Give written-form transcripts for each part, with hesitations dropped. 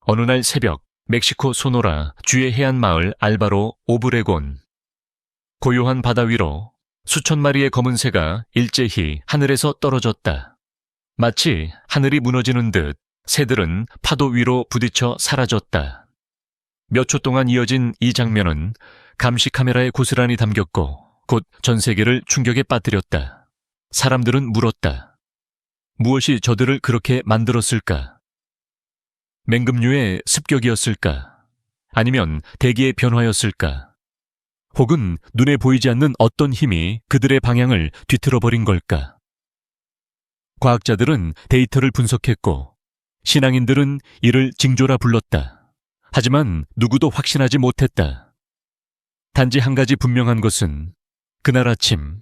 어느 날 새벽, 멕시코 소노라 주의 해안 마을 알바로 오브레곤. 고요한 바다 위로 수천 마리의 검은 새가 일제히 하늘에서 떨어졌다. 마치 하늘이 무너지는 듯 새들은 파도 위로 부딪혀 사라졌다. 몇 초 동안 이어진 이 장면은 감시 카메라에 고스란히 담겼고 곧 전 세계를 충격에 빠뜨렸다. 사람들은 물었다. 무엇이 저들을 그렇게 만들었을까? 맹금류의 습격이었을까? 아니면 대기의 변화였을까? 혹은 눈에 보이지 않는 어떤 힘이 그들의 방향을 뒤틀어버린 걸까? 과학자들은 데이터를 분석했고 신앙인들은 이를 징조라 불렀다. 하지만 누구도 확신하지 못했다. 단지 한 가지 분명한 것은 그날 아침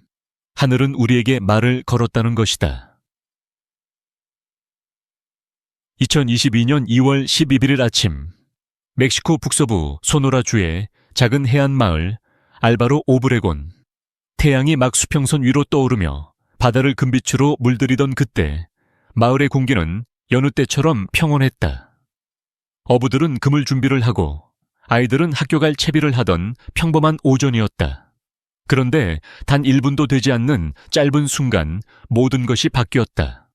하늘은 우리에게 말을 걸었다는 것이다. 2022년 2월 11일 아침, 멕시코 북서부 소노라주의 작은 해안 마을 알바로 오브레곤. 태양이 막 수평선 위로 떠오르며 바다를 금빛으로 물들이던 그때 마을의 공기는 여느 때처럼 평온했다. 어부들은 그물 준비를 하고 아이들은 학교 갈 채비를 하던 평범한 오전이었다. 그런데 단 1분도 되지 않는 짧은 순간 모든 것이 바뀌었다.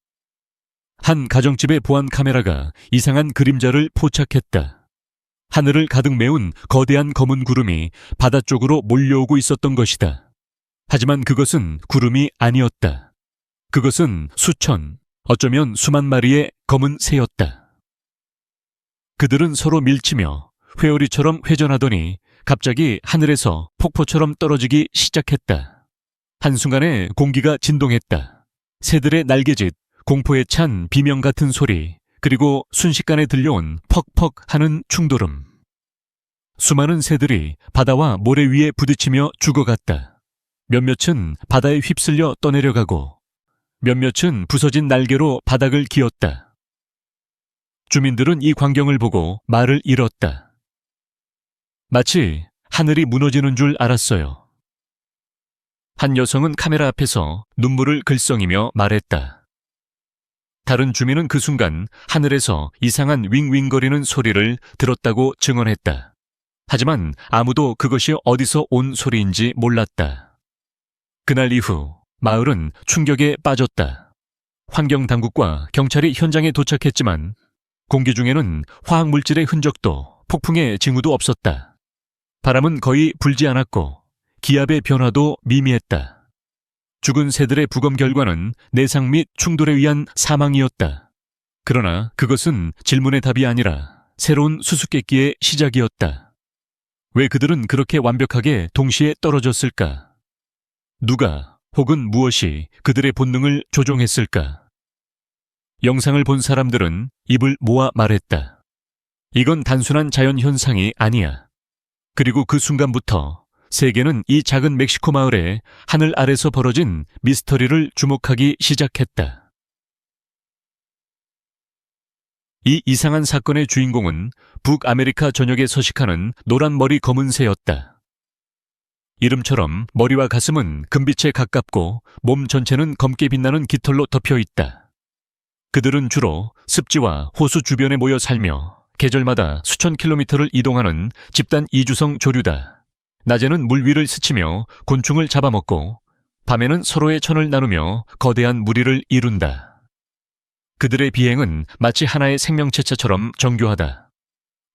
한 가정집의 보안 카메라가 이상한 그림자를 포착했다. 하늘을 가득 메운 거대한 검은 구름이 바다 쪽으로 몰려오고 있었던 것이다. 하지만 그것은 구름이 아니었다. 그것은 수천, 어쩌면 수만 마리의 검은 새였다. 그들은 서로 밀치며 회오리처럼 회전하더니 갑자기 하늘에서 폭포처럼 떨어지기 시작했다. 한순간에 공기가 진동했다. 새들의 날개짓, 공포에 찬 비명 같은 소리, 그리고 순식간에 들려온 퍽퍽 하는 충돌음. 수많은 새들이 바다와 모래 위에 부딪히며 죽어갔다. 몇몇은 바다에 휩쓸려 떠내려가고 몇몇은 부서진 날개로 바닥을 기었다. 주민들은 이 광경을 보고 말을 잃었다. 마치 하늘이 무너지는 줄 알았어요. 한 여성은 카메라 앞에서 눈물을 글썽이며 말했다. 다른 주민은 그 순간 하늘에서 이상한 윙윙거리는 소리를 들었다고 증언했다. 하지만 아무도 그것이 어디서 온 소리인지 몰랐다. 그날 이후 마을은 충격에 빠졌다. 환경당국과 경찰이 현장에 도착했지만 공기 중에는 화학물질의 흔적도 폭풍의 징후도 없었다. 바람은 거의 불지 않았고 기압의 변화도 미미했다. 죽은 새들의 부검 결과는 내상 및 충돌에 의한 사망이었다. 그러나 그것은 질문의 답이 아니라 새로운 수수께끼의 시작이었다. 왜 그들은 그렇게 완벽하게 동시에 떨어졌을까? 누가 혹은 무엇이 그들의 본능을 조종했을까? 영상을 본 사람들은 입을 모아 말했다. 이건 단순한 자연현상이 아니야. 그리고 그 순간부터 세계는 이 작은 멕시코 마을에 하늘 아래서 벌어진 미스터리를 주목하기 시작했다. 이 이상한 사건의 주인공은 북아메리카 전역에 서식하는 노란 머리 검은 새였다. 이름처럼 머리와 가슴은 금빛에 가깝고 몸 전체는 검게 빛나는 깃털로 덮여 있다. 그들은 주로 습지와 호수 주변에 모여 살며 계절마다 수천 킬로미터를 이동하는 집단 이주성 조류다. 낮에는 물 위를 스치며 곤충을 잡아먹고 밤에는 서로의 천을 나누며 거대한 무리를 이룬다. 그들의 비행은 마치 하나의 생명체처럼 정교하다.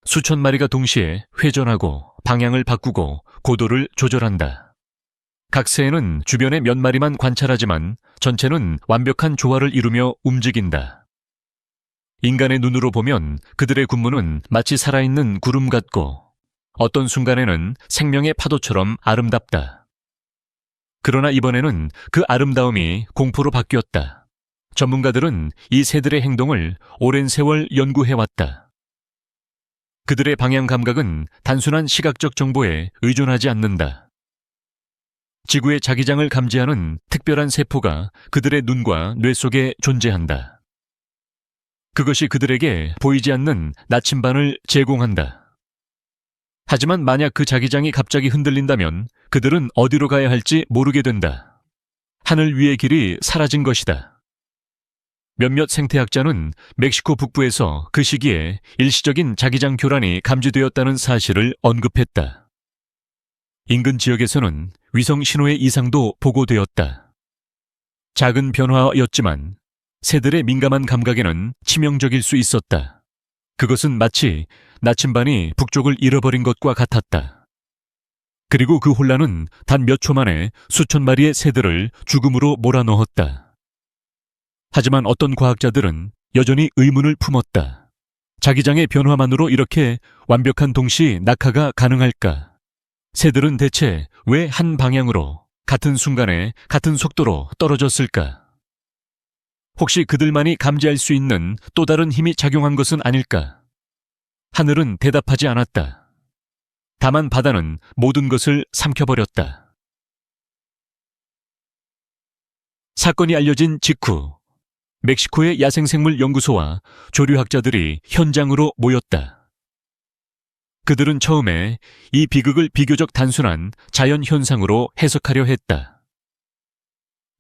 수천 마리가 동시에 회전하고 방향을 바꾸고 고도를 조절한다. 각 새는 주변의 몇 마리만 관찰하지만 전체는 완벽한 조화를 이루며 움직인다. 인간의 눈으로 보면 그들의 군무는 마치 살아있는 구름 같고 어떤 순간에는 생명의 파도처럼 아름답다. 그러나 이번에는 그 아름다움이 공포로 바뀌었다. 전문가들은 이 새들의 행동을 오랜 세월 연구해왔다. 그들의 방향 감각은 단순한 시각적 정보에 의존하지 않는다. 지구의 자기장을 감지하는 특별한 세포가 그들의 눈과 뇌 속에 존재한다. 그것이 그들에게 보이지 않는 나침반을 제공한다. 하지만 만약 그 자기장이 갑자기 흔들린다면 그들은 어디로 가야 할지 모르게 된다. 하늘 위의 길이 사라진 것이다. 몇몇 생태학자는 멕시코 북부에서 그 시기에 일시적인 자기장 교란이 감지되었다는 사실을 언급했다. 인근 지역에서는 위성 신호의 이상도 보고되었다. 작은 변화였지만 새들의 민감한 감각에는 치명적일 수 있었다. 그것은 마치 나침반이 북쪽을 잃어버린 것과 같았다. 그리고 그 혼란은 단 몇 초 만에 수천 마리의 새들을 죽음으로 몰아넣었다. 하지만 어떤 과학자들은 여전히 의문을 품었다. 자기장의 변화만으로 이렇게 완벽한 동시 낙하가 가능할까? 새들은 대체 왜 한 방향으로 같은 순간에 같은 속도로 떨어졌을까? 혹시 그들만이 감지할 수 있는 또 다른 힘이 작용한 것은 아닐까? 하늘은 대답하지 않았다. 다만 바다는 모든 것을 삼켜버렸다. 사건이 알려진 직후 멕시코의 야생생물 연구소와 조류학자들이 현장으로 모였다. 그들은 처음에 이 비극을 비교적 단순한 자연 현상으로 해석하려 했다.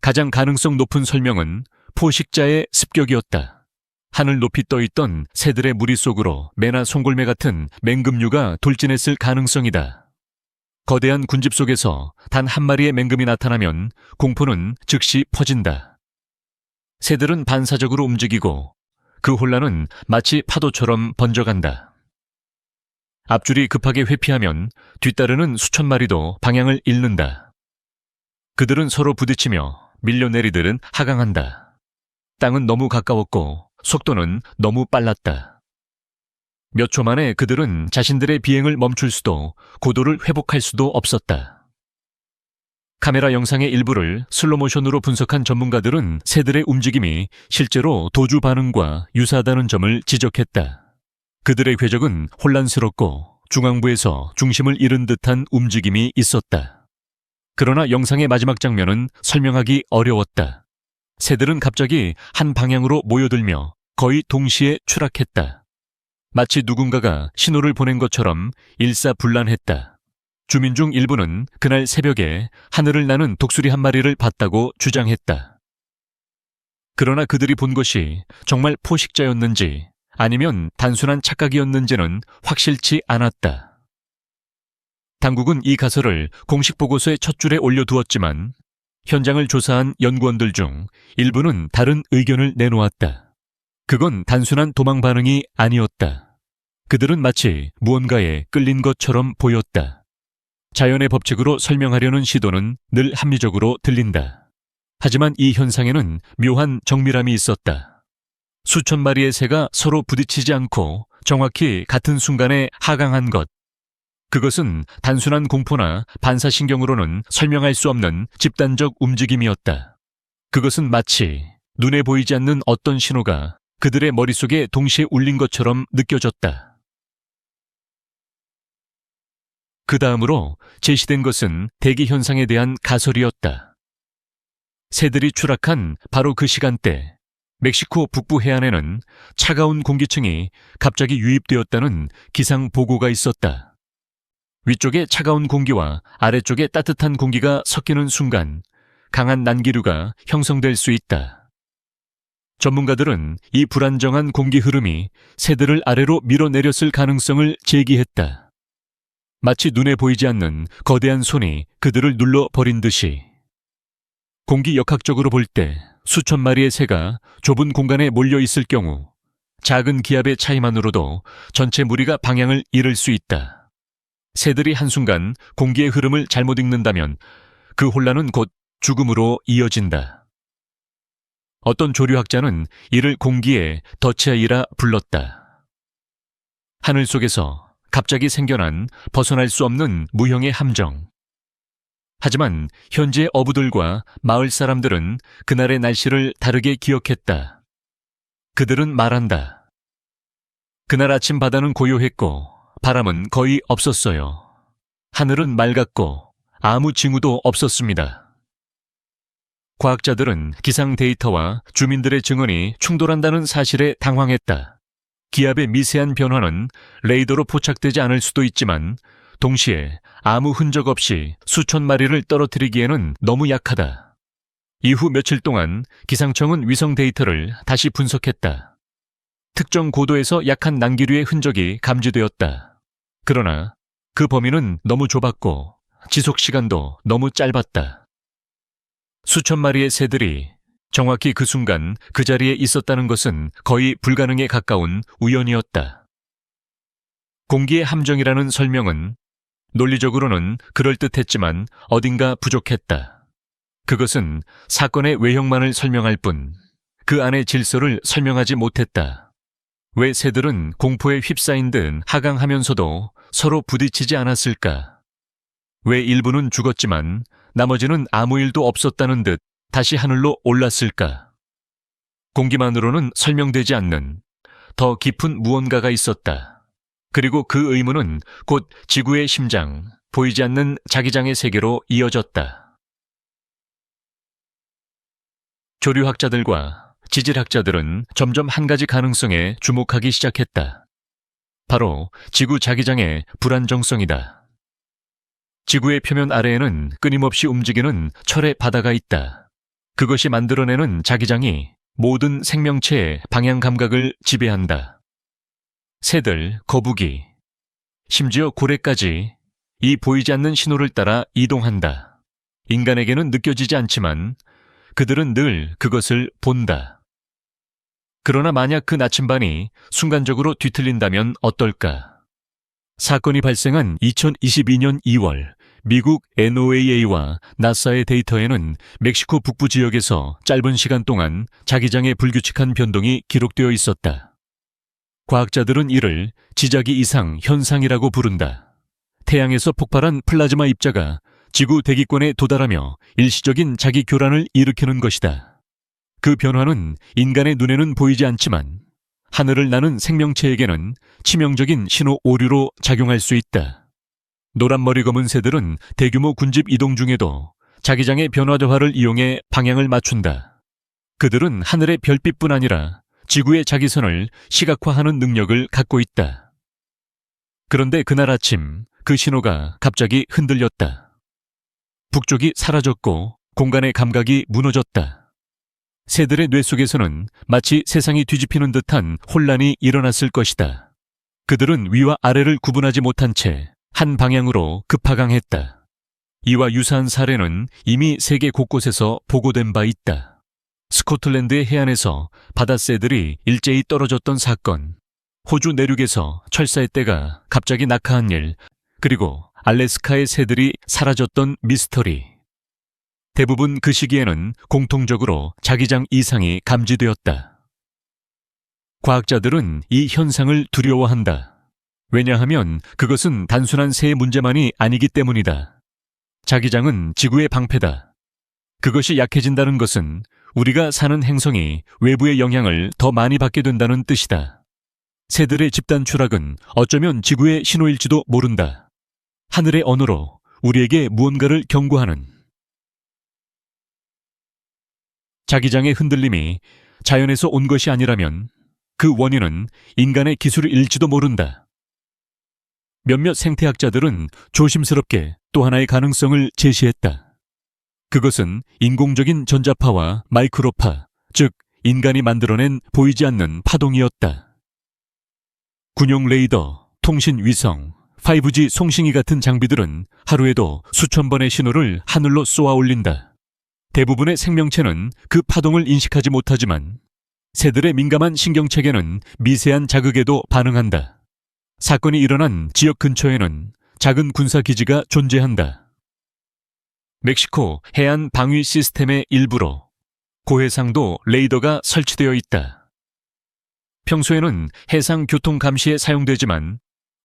가장 가능성 높은 설명은 포식자의 습격이었다. 하늘 높이 떠있던 새들의 무리 속으로 매나 송골매 같은 맹금류가 돌진했을 가능성이다. 거대한 군집 속에서 단 한 마리의 맹금이 나타나면 공포는 즉시 퍼진다. 새들은 반사적으로 움직이고 그 혼란은 마치 파도처럼 번져간다. 앞줄이 급하게 회피하면 뒤따르는 수천 마리도 방향을 잃는다. 그들은 서로 부딪히며 밀려내리들은 하강한다. 땅은 너무 가까웠고 속도는 너무 빨랐다. 몇 초 만에 그들은 자신들의 비행을 멈출 수도 고도를 회복할 수도 없었다. 카메라 영상의 일부를 슬로모션으로 분석한 전문가들은 새들의 움직임이 실제로 도주 반응과 유사하다는 점을 지적했다. 그들의 궤적은 혼란스럽고 중앙부에서 중심을 잃은 듯한 움직임이 있었다. 그러나 영상의 마지막 장면은 설명하기 어려웠다. 새들은 갑자기 한 방향으로 모여들며 거의 동시에 추락했다. 마치 누군가가 신호를 보낸 것처럼 일사불란했다. 주민 중 일부는 그날 새벽에 하늘을 나는 독수리 한 마리를 봤다고 주장했다. 그러나 그들이 본 것이 정말 포식자였는지 아니면 단순한 착각이었는지는 확실치 않았다. 당국은 이 가설을 공식 보고서의 첫 줄에 올려두었지만 현장을 조사한 연구원들 중 일부는 다른 의견을 내놓았다. 그건 단순한 도망 반응이 아니었다. 그들은 마치 무언가에 끌린 것처럼 보였다. 자연의 법칙으로 설명하려는 시도는 늘 합리적으로 들린다. 하지만 이 현상에는 묘한 정밀함이 있었다. 수천 마리의 새가 서로 부딪히지 않고 정확히 같은 순간에 하강한 것. 그것은 단순한 공포나 반사신경으로는 설명할 수 없는 집단적 움직임이었다. 그것은 마치 눈에 보이지 않는 어떤 신호가 그들의 머릿속에 동시에 울린 것처럼 느껴졌다. 그 다음으로 제시된 것은 대기 현상에 대한 가설이었다. 새들이 추락한 바로 그 시간대, 멕시코 북부 해안에는 차가운 공기층이 갑자기 유입되었다는 기상 보고가 있었다. 위쪽에 차가운 공기와 아래쪽에 따뜻한 공기가 섞이는 순간 강한 난기류가 형성될 수 있다. 전문가들은 이 불안정한 공기 흐름이 새들을 아래로 밀어내렸을 가능성을 제기했다. 마치 눈에 보이지 않는 거대한 손이 그들을 눌러버린 듯이. 공기 역학적으로 볼 때 수천 마리의 새가 좁은 공간에 몰려 있을 경우 작은 기압의 차이만으로도 전체 무리가 방향을 잃을 수 있다. 새들이 한순간 공기의 흐름을 잘못 읽는다면 그 혼란은 곧 죽음으로 이어진다. 어떤 조류학자는 이를 공기의 덫이라 불렀다. 하늘 속에서 갑자기 생겨난 벗어날 수 없는 무형의 함정. 하지만 현지의 어부들과 마을 사람들은 그날의 날씨를 다르게 기억했다. 그들은 말한다. 그날 아침 바다는 고요했고 바람은 거의 없었어요. 하늘은 맑았고 아무 징후도 없었습니다. 과학자들은 기상 데이터와 주민들의 증언이 충돌한다는 사실에 당황했다. 기압의 미세한 변화는 레이더로 포착되지 않을 수도 있지만 동시에 아무 흔적 없이 수천 마리를 떨어뜨리기에는 너무 약하다. 이후 며칠 동안 기상청은 위성 데이터를 다시 분석했다. 특정 고도에서 약한 난기류의 흔적이 감지되었다. 그러나 그 범위는 너무 좁았고 지속 시간도 너무 짧았다. 수천 마리의 새들이 정확히 그 순간 그 자리에 있었다는 것은 거의 불가능에 가까운 우연이었다. 공기의 함정이라는 설명은 논리적으로는 그럴듯했지만 어딘가 부족했다. 그것은 사건의 외형만을 설명할 뿐 그 안의 질서를 설명하지 못했다. 왜 새들은 공포에 휩싸인 듯 하강하면서도 서로 부딪히지 않았을까? 왜 일부는 죽었지만 나머지는 아무 일도 없었다는 듯 다시 하늘로 올랐을까? 공기만으로는 설명되지 않는 더 깊은 무언가가 있었다. 그리고 그 의문은 곧 지구의 심장, 보이지 않는 자기장의 세계로 이어졌다. 조류학자들과 지질학자들은 점점 한 가지 가능성에 주목하기 시작했다. 바로 지구 자기장의 불안정성이다. 지구의 표면 아래에는 끊임없이 움직이는 철의 바다가 있다. 그것이 만들어내는 자기장이 모든 생명체의 방향 감각을 지배한다. 새들, 거북이, 심지어 고래까지 이 보이지 않는 신호를 따라 이동한다. 인간에게는 느껴지지 않지만 그들은 늘 그것을 본다. 그러나 만약 그 나침반이 순간적으로 뒤틀린다면 어떨까? 사건이 발생한 2022년 2월 미국 NOAA와 나사의 데이터에는 멕시코 북부 지역에서 짧은 시간 동안 자기장의 불규칙한 변동이 기록되어 있었다. 과학자들은 이를 지자기 이상 현상이라고 부른다. 태양에서 폭발한 플라즈마 입자가 지구 대기권에 도달하며 일시적인 자기 교란을 일으키는 것이다. 그 변화는 인간의 눈에는 보이지 않지만 하늘을 나는 생명체에게는 치명적인 신호 오류로 작용할 수 있다. 노란머리 검은 새들은 대규모 군집 이동 중에도 자기장의 변화도화를 이용해 방향을 맞춘다. 그들은 하늘의 별빛뿐 아니라 지구의 자기선을 시각화하는 능력을 갖고 있다. 그런데 그날 아침 그 신호가 갑자기 흔들렸다. 북쪽이 사라졌고 공간의 감각이 무너졌다. 새들의 뇌 속에서는 마치 세상이 뒤집히는 듯한 혼란이 일어났을 것이다. 그들은 위와 아래를 구분하지 못한 채 한 방향으로 급하강했다. 이와 유사한 사례는 이미 세계 곳곳에서 보고된 바 있다. 스코틀랜드의 해안에서 바다새들이 일제히 떨어졌던 사건, 호주 내륙에서 철사의 떼가 갑자기 낙하한 일, 그리고 알래스카의 새들이 사라졌던 미스터리. 대부분 그 시기에는 공통적으로 자기장 이상이 감지되었다. 과학자들은 이 현상을 두려워한다. 왜냐하면 그것은 단순한 새의 문제만이 아니기 때문이다. 자기장은 지구의 방패다. 그것이 약해진다는 것은 우리가 사는 행성이 외부의 영향을 더 많이 받게 된다는 뜻이다. 새들의 집단 추락은 어쩌면 지구의 신호일지도 모른다. 하늘의 언어로 우리에게 무언가를 경고하는. 자기장의 흔들림이 자연에서 온 것이 아니라면 그 원인은 인간의 기술일지도 모른다. 몇몇 생태학자들은 조심스럽게 또 하나의 가능성을 제시했다. 그것은 인공적인 전자파와 마이크로파, 즉 인간이 만들어낸 보이지 않는 파동이었다. 군용 레이더, 통신 위성, 5G 송신기 같은 장비들은 하루에도 수천 번의 신호를 하늘로 쏘아 올린다. 대부분의 생명체는 그 파동을 인식하지 못하지만 새들의 민감한 신경체계는 미세한 자극에도 반응한다. 사건이 일어난 지역 근처에는 작은 군사기지가 존재한다. 멕시코 해안 방위 시스템의 일부로 고해상도 레이더가 설치되어 있다. 평소에는 해상 교통 감시에 사용되지만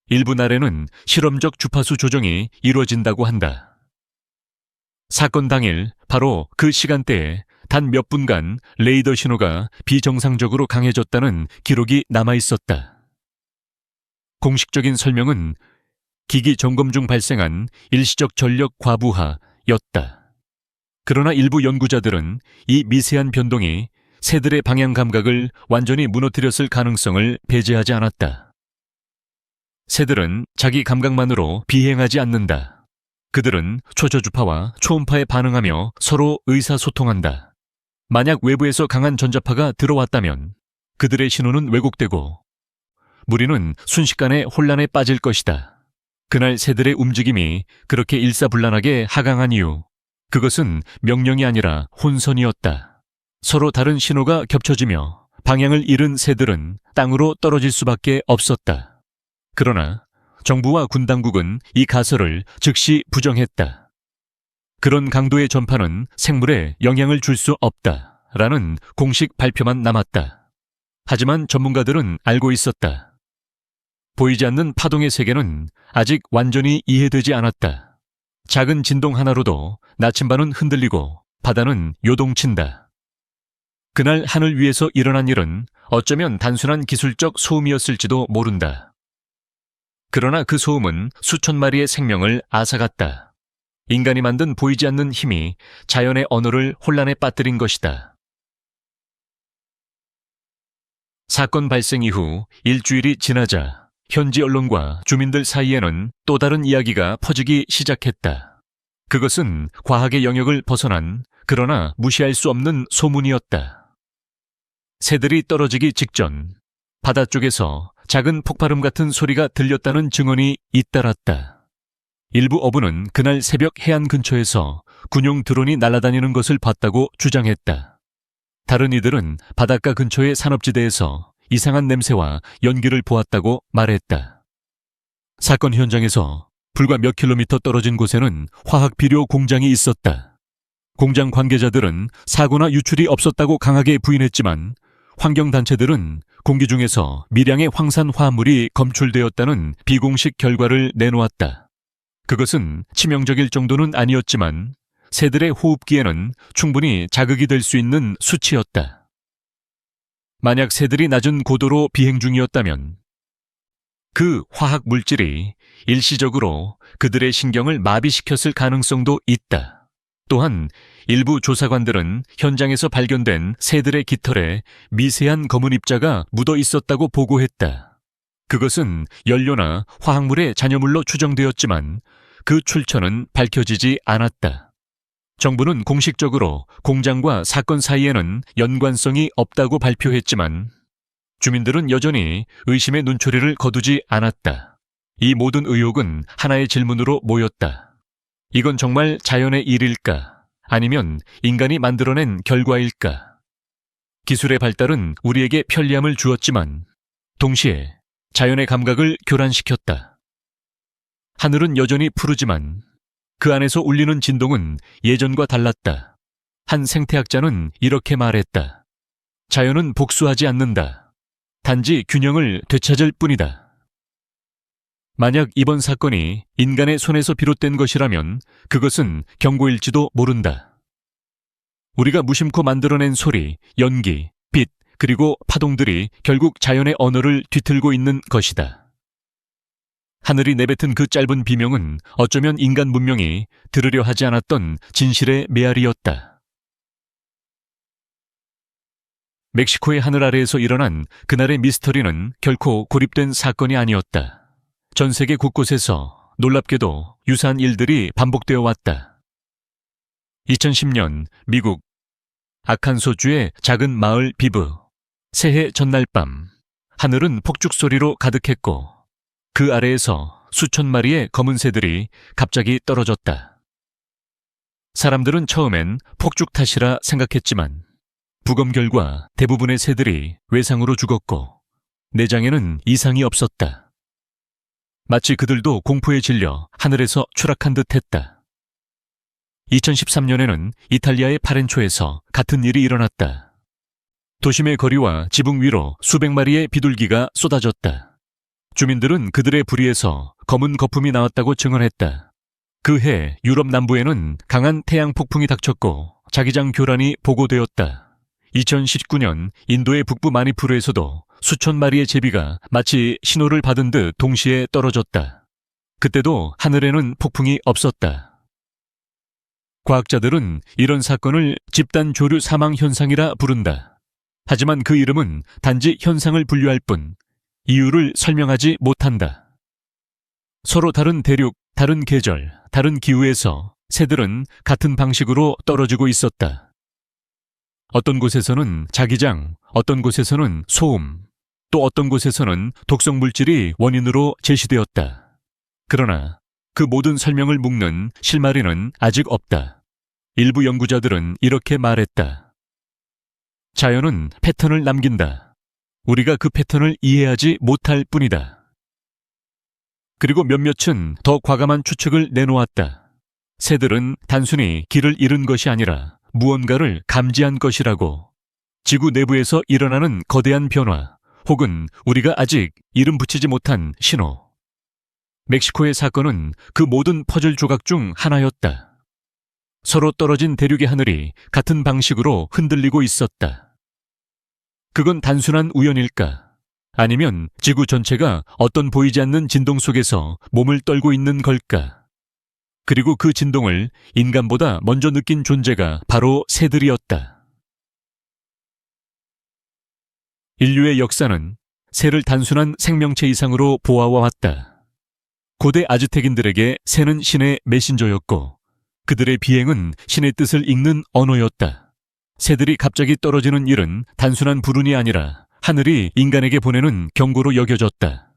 일부 날에는 실험적 주파수 조정이 이루어진다고 한다. 사건 당일 바로 그 시간대에 단 몇 분간 레이더 신호가 비정상적으로 강해졌다는 기록이 남아있었다. 공식적인 설명은 기기 점검 중 발생한 일시적 전력 과부하였다. 그러나 일부 연구자들은 이 미세한 변동이 새들의 방향 감각을 완전히 무너뜨렸을 가능성을 배제하지 않았다. 새들은 자기 감각만으로 비행하지 않는다. 그들은 초저주파와 초음파에 반응하며 서로 의사소통한다. 만약 외부에서 강한 전자파가 들어왔다면 그들의 신호는 왜곡되고 무리는 순식간에 혼란에 빠질 것이다. 그날 새들의 움직임이 그렇게 일사불란하게 하강한 이유, 그것은 명령이 아니라 혼선이었다. 서로 다른 신호가 겹쳐지며 방향을 잃은 새들은 땅으로 떨어질 수밖에 없었다. 그러나 정부와 군 당국은 이 가설을 즉시 부정했다. 그런 강도의 전파는 생물에 영향을 줄 수 없다라는 공식 발표만 남았다. 하지만 전문가들은 알고 있었다. 보이지 않는 파동의 세계는 아직 완전히 이해되지 않았다. 작은 진동 하나로도 나침반은 흔들리고 바다는 요동친다. 그날 하늘 위에서 일어난 일은 어쩌면 단순한 기술적 소음이었을지도 모른다. 그러나 그 소음은 수천 마리의 생명을 앗아갔다. 인간이 만든 보이지 않는 힘이 자연의 언어를 혼란에 빠뜨린 것이다. 사건 발생 이후 일주일이 지나자 현지 언론과 주민들 사이에는 또 다른 이야기가 퍼지기 시작했다. 그것은 과학의 영역을 벗어난 그러나 무시할 수 없는 소문이었다. 새들이 떨어지기 직전 바다 쪽에서 작은 폭발음 같은 소리가 들렸다는 증언이 잇따랐다. 일부 어부는 그날 새벽 해안 근처에서 군용 드론이 날아다니는 것을 봤다고 주장했다. 다른 이들은 바닷가 근처의 산업지대에서 이상한 냄새와 연기를 보았다고 말했다. 사건 현장에서 불과 몇 킬로미터 떨어진 곳에는 화학 비료 공장이 있었다. 공장 관계자들은 사고나 유출이 없었다고 강하게 부인했지만 환경단체들은 공기 중에서 미량의 황산 화합물이 검출되었다는 비공식 결과를 내놓았다. 그것은 치명적일 정도는 아니었지만 새들의 호흡기에는 충분히 자극이 될 수 있는 수치였다. 만약 새들이 낮은 고도로 비행 중이었다면 그 화학 물질이 일시적으로 그들의 신경을 마비시켰을 가능성도 있다. 또한 일부 조사관들은 현장에서 발견된 새들의 깃털에 미세한 검은 입자가 묻어 있었다고 보고했다. 그것은 연료나 화학물의 잔여물로 추정되었지만 그 출처는 밝혀지지 않았다. 정부는 공식적으로 공장과 사건 사이에는 연관성이 없다고 발표했지만 주민들은 여전히 의심의 눈초리를 거두지 않았다. 이 모든 의혹은 하나의 질문으로 모였다. 이건 정말 자연의 일일까? 아니면 인간이 만들어낸 결과일까? 기술의 발달은 우리에게 편리함을 주었지만 동시에 자연의 감각을 교란시켰다. 하늘은 여전히 푸르지만 그 안에서 울리는 진동은 예전과 달랐다. 한 생태학자는 이렇게 말했다. 자연은 복수하지 않는다. 단지 균형을 되찾을 뿐이다. 만약 이번 사건이 인간의 손에서 비롯된 것이라면 그것은 경고일지도 모른다. 우리가 무심코 만들어낸 소리, 연기, 빛, 그리고 파동들이 결국 자연의 언어를 뒤틀고 있는 것이다. 하늘이 내뱉은 그 짧은 비명은 어쩌면 인간 문명이 들으려 하지 않았던 진실의 메아리였다. 멕시코의 하늘 아래에서 일어난 그날의 미스터리는 결코 고립된 사건이 아니었다. 전 세계 곳곳에서 놀랍게도 유사한 일들이 반복되어 왔다. 2010년 미국 아칸소주의 작은 마을 비브. 새해 전날 밤 하늘은 폭죽 소리로 가득했고 그 아래에서 수천 마리의 검은 새들이 갑자기 떨어졌다. 사람들은 처음엔 폭죽 탓이라 생각했지만 부검 결과 대부분의 새들이 외상으로 죽었고 내장에는 이상이 없었다. 마치 그들도 공포에 질려 하늘에서 추락한 듯 했다. 2013년에는 이탈리아의 파렌초에서 같은 일이 일어났다. 도심의 거리와 지붕 위로 수백 마리의 비둘기가 쏟아졌다. 주민들은 그들의 부리에서 검은 거품이 나왔다고 증언했다. 그 해 유럽 남부에는 강한 태양 폭풍이 닥쳤고 자기장 교란이 보고되었다. 2019년 인도의 북부 마니푸르에서도 수천 마리의 제비가 마치 신호를 받은 듯 동시에 떨어졌다. 그때도 하늘에는 폭풍이 없었다. 과학자들은 이런 사건을 집단 조류 사망 현상이라 부른다. 하지만 그 이름은 단지 현상을 분류할 뿐 이유를 설명하지 못한다. 서로 다른 대륙, 다른 계절, 다른 기후에서 새들은 같은 방식으로 떨어지고 있었다. 어떤 곳에서는 자기장, 어떤 곳에서는 소음, 또 어떤 곳에서는 독성 물질이 원인으로 제시되었다. 그러나 그 모든 설명을 묶는 실마리는 아직 없다. 일부 연구자들은 이렇게 말했다. 자연은 패턴을 남긴다. 우리가 그 패턴을 이해하지 못할 뿐이다. 그리고 몇몇은 더 과감한 추측을 내놓았다. 새들은 단순히 길을 잃은 것이 아니라 무언가를 감지한 것이라고. 지구 내부에서 일어나는 거대한 변화, 혹은 우리가 아직 이름 붙이지 못한 신호. 멕시코의 사건은 그 모든 퍼즐 조각 중 하나였다. 서로 떨어진 대륙의 하늘이 같은 방식으로 흔들리고 있었다. 그건 단순한 우연일까? 아니면 지구 전체가 어떤 보이지 않는 진동 속에서 몸을 떨고 있는 걸까? 그리고 그 진동을 인간보다 먼저 느낀 존재가 바로 새들이었다. 인류의 역사는 새를 단순한 생명체 이상으로 보아왔다. 고대 아즈텍인들에게 새는 신의 메신저였고 그들의 비행은 신의 뜻을 읽는 언어였다. 새들이 갑자기 떨어지는 일은 단순한 불운이 아니라 하늘이 인간에게 보내는 경고로 여겨졌다.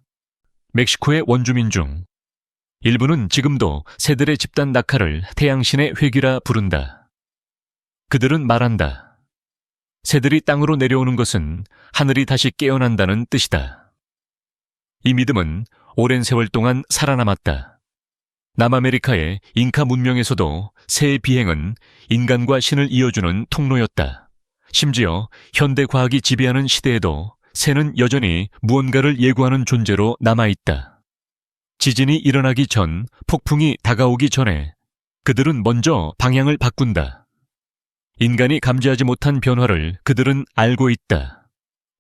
멕시코의 원주민 중 일부는 지금도 새들의 집단 낙하를 태양신의 회귀라 부른다. 그들은 말한다. 새들이 땅으로 내려오는 것은 하늘이 다시 깨어난다는 뜻이다. 이 믿음은 오랜 세월 동안 살아남았다. 남아메리카의 잉카 문명에서도 새의 비행은 인간과 신을 이어주는 통로였다. 심지어 현대 과학이 지배하는 시대에도 새는 여전히 무언가를 예고하는 존재로 남아있다. 지진이 일어나기 전, 폭풍이 다가오기 전에 그들은 먼저 방향을 바꾼다. 인간이 감지하지 못한 변화를 그들은 알고 있다.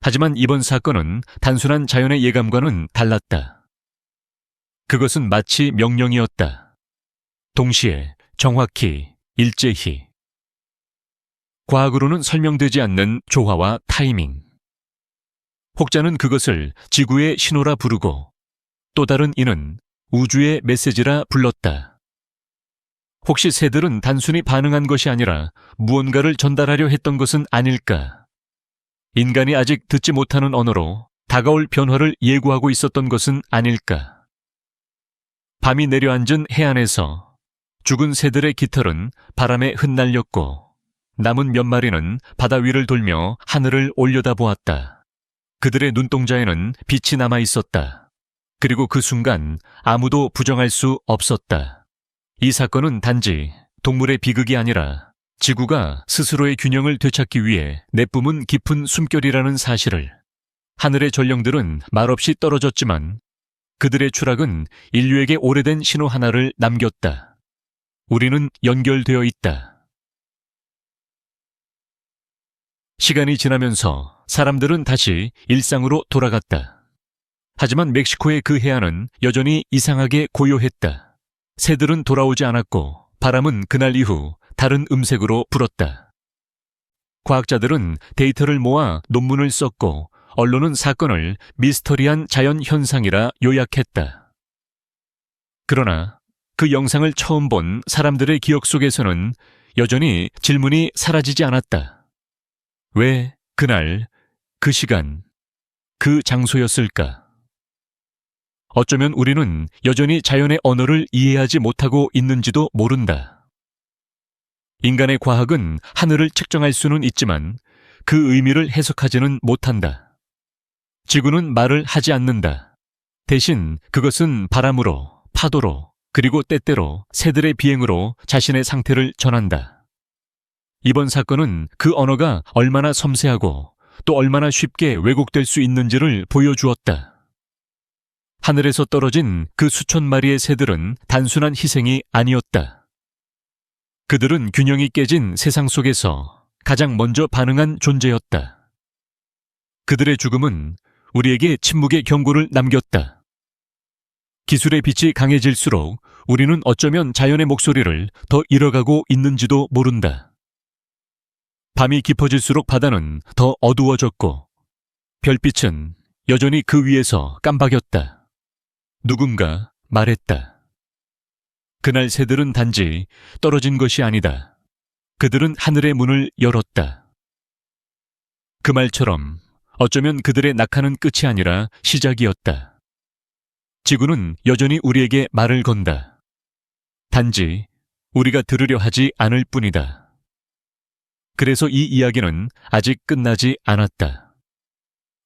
하지만 이번 사건은 단순한 자연의 예감과는 달랐다. 그것은 마치 명령이었다. 동시에, 정확히, 일제히. 과학으로는 설명되지 않는 조화와 타이밍. 혹자는 그것을 지구의 신호라 부르고 또 다른 이는 우주의 메시지라 불렀다. 혹시 새들은 단순히 반응한 것이 아니라 무언가를 전달하려 했던 것은 아닐까? 인간이 아직 듣지 못하는 언어로 다가올 변화를 예고하고 있었던 것은 아닐까? 밤이 내려앉은 해안에서 죽은 새들의 깃털은 바람에 흩날렸고 남은 몇 마리는 바다 위를 돌며 하늘을 올려다보았다. 그들의 눈동자에는 빛이 남아 있었다. 그리고 그 순간 아무도 부정할 수 없었다. 이 사건은 단지 동물의 비극이 아니라 지구가 스스로의 균형을 되찾기 위해 내뿜은 깊은 숨결이라는 사실을. 하늘의 전령들은 말없이 떨어졌지만 그들의 추락은 인류에게 오래된 신호 하나를 남겼다. 우리는 연결되어 있다. 시간이 지나면서 사람들은 다시 일상으로 돌아갔다. 하지만 멕시코의 그 해안은 여전히 이상하게 고요했다. 새들은 돌아오지 않았고 바람은 그날 이후 다른 음색으로 불었다. 과학자들은 데이터를 모아 논문을 썼고 언론은 사건을 미스터리한 자연 현상이라 요약했다. 그러나 그 영상을 처음 본 사람들의 기억 속에서는 여전히 질문이 사라지지 않았다. 왜 그날, 그 시간, 그 장소였을까? 어쩌면 우리는 여전히 자연의 언어를 이해하지 못하고 있는지도 모른다. 인간의 과학은 하늘을 측정할 수는 있지만 그 의미를 해석하지는 못한다. 지구는 말을 하지 않는다. 대신 그것은 바람으로, 파도로, 그리고 때때로 새들의 비행으로 자신의 상태를 전한다. 이번 사건은 그 언어가 얼마나 섬세하고 또 얼마나 쉽게 왜곡될 수 있는지를 보여주었다. 하늘에서 떨어진 그 수천 마리의 새들은 단순한 희생이 아니었다. 그들은 균형이 깨진 세상 속에서 가장 먼저 반응한 존재였다. 그들의 죽음은 우리에게 침묵의 경고를 남겼다. 기술의 빛이 강해질수록 우리는 어쩌면 자연의 목소리를 더 잃어가고 있는지도 모른다. 밤이 깊어질수록 바다는 더 어두워졌고 별빛은 여전히 그 위에서 깜박였다. 누군가 말했다. 그날 새들은 단지 떨어진 것이 아니다. 그들은 하늘의 문을 열었다. 그 말처럼 어쩌면 그들의 낙하는 끝이 아니라 시작이었다. 지구는 여전히 우리에게 말을 건다. 단지 우리가 들으려 하지 않을 뿐이다. 그래서 이 이야기는 아직 끝나지 않았다.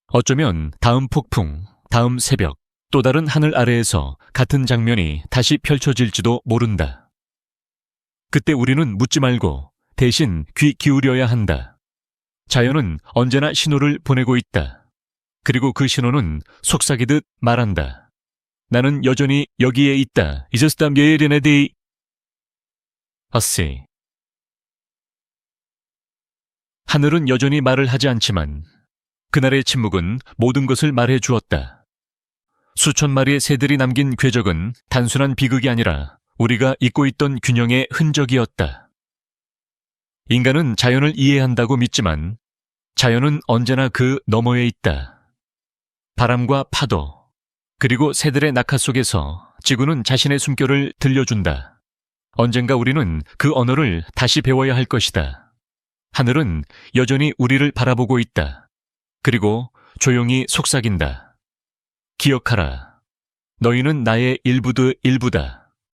어쩌면 다음 폭풍, 다음 새벽, 또 다른 하늘 아래에서 같은 장면이 다시 펼쳐질지도 모른다. 그때 우리는 묻지 말고 대신 귀 기울여야 한다. 자연은 언제나 신호를 보내고 있다. 그리고 그 신호는 속삭이듯 말한다. 나는 여전히 여기에 있다. 이제스담 예리네디 어씨. 하늘은 여전히 말을 하지 않지만 그날의 침묵은 모든 것을 말해 주었다. 수천 마리의 새들이 남긴 궤적은 단순한 비극이 아니라 우리가 잊고 있던 균형의 흔적이었다. 인간은 자연을 이해한다고 믿지만 자연은 언제나 그 너머에 있다. 바람과 파도, 그리고 새들의 낙하 속에서 지구는 자신의 숨결을 들려준다. 언젠가 우리는 그 언어를 다시 배워야 할 것이다. 하늘은 여전히 우리를 바라보고 있다. 그리고 조용히 속삭인다. 기억하라. 너희는 나의 일부다.